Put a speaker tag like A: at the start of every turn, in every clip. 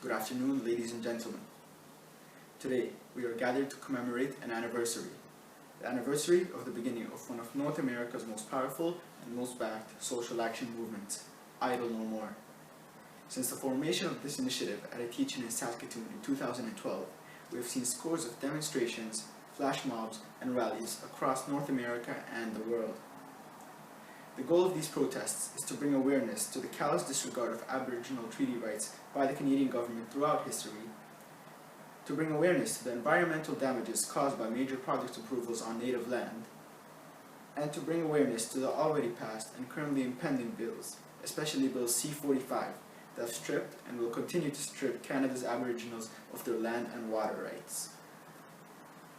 A: Good afternoon, ladies and gentlemen. Today, we are gathered to commemorate an anniversary. The anniversary of the beginning of one of North America's most powerful and most backed social action movements, Idle No More. Since the formation of this initiative at a teach-in in Saskatoon in 2012, we have seen scores of demonstrations, flash mobs, and rallies across North America and the world. The goal of these protests is to bring awareness to the callous disregard of Aboriginal treaty rights by the Canadian government throughout history, to bring awareness to the environmental damages caused by major project approvals on native land, and to bring awareness to the already passed and currently impending bills, especially Bill C-45, that have stripped and will continue to strip Canada's Aboriginals of their land and water rights.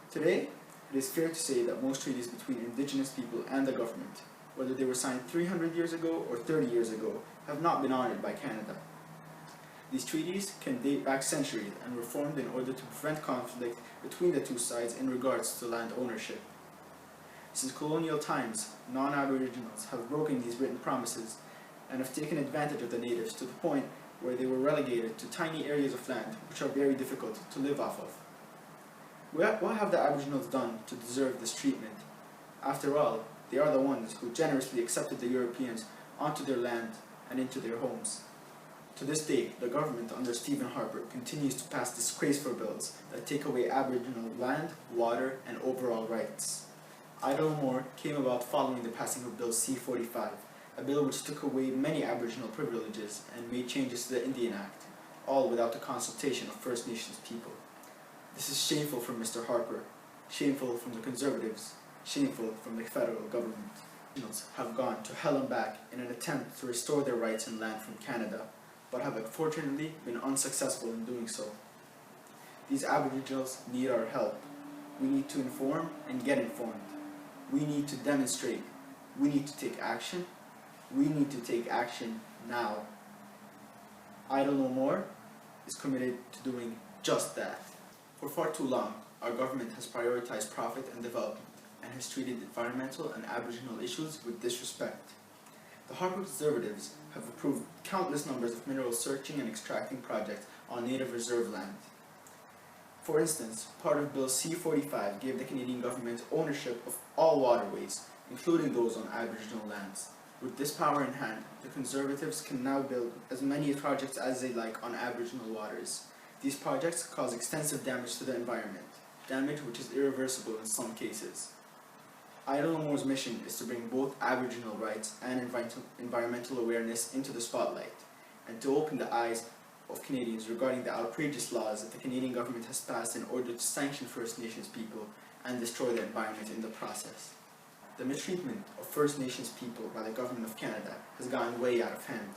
A: Today, it is fair to say that most treaties between Indigenous people and the government, whether they were signed 300 years ago or 30 years ago, have not been honoured by Canada. These treaties can date back centuries and were formed in order to prevent conflict between the two sides in regards to land ownership. Since colonial times, non-Aboriginals have broken these written promises and have taken advantage of the natives to the point where they were relegated to tiny areas of land which are very difficult to live off of. What have the Aboriginals done to deserve this treatment? After all, they are the ones who generously accepted the Europeans onto their land and into their homes. To this day, the government under Stephen Harper continues to pass disgraceful bills that take away Aboriginal land, water, and overall rights. Idle No More came about following the passing of Bill C-45, a bill which took away many Aboriginal privileges and made changes to the Indian Act, all without the consultation of First Nations people. This is shameful from Mr. Harper, shameful from the Conservatives, shameful from the federal government. Aboriginals have gone to hell and back in an attempt to restore their rights and land from Canada, but have unfortunately been unsuccessful in doing so. These Aboriginals need our help. We need to inform and get informed. We need to demonstrate. We need to take action. We need to take action now. Idle No More is committed to doing just that. For far too long, our government has prioritized profit and development and has treated environmental and Aboriginal issues with disrespect. The Harper Conservatives have approved countless numbers of mineral searching and extracting projects on native reserve land. For instance, part of Bill C-45 gave the Canadian government ownership of all waterways, including those on Aboriginal lands. With this power in hand, the Conservatives can now build as many projects as they like on Aboriginal waters. These projects cause extensive damage to the environment, damage which is irreversible in some cases. Idle No More's mission is to bring both Aboriginal rights and environmental awareness into the spotlight, and to open the eyes of Canadians regarding the outrageous laws that the Canadian government has passed in order to sanction First Nations people and destroy the environment in the process. The mistreatment of First Nations people by the Government of Canada has gotten way out of hand.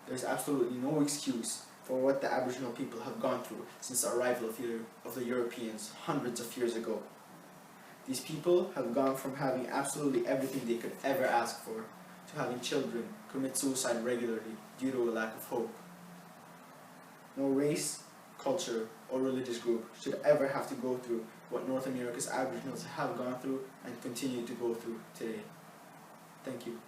A: There is absolutely no excuse for what the Aboriginal people have gone through since the arrival of the Europeans hundreds of years ago. These people have gone from having absolutely everything they could ever ask for to having children commit suicide regularly due to a lack of hope. No race, culture, or religious group should ever have to go through what North America's Aboriginals have gone through and continue to go through today. Thank you.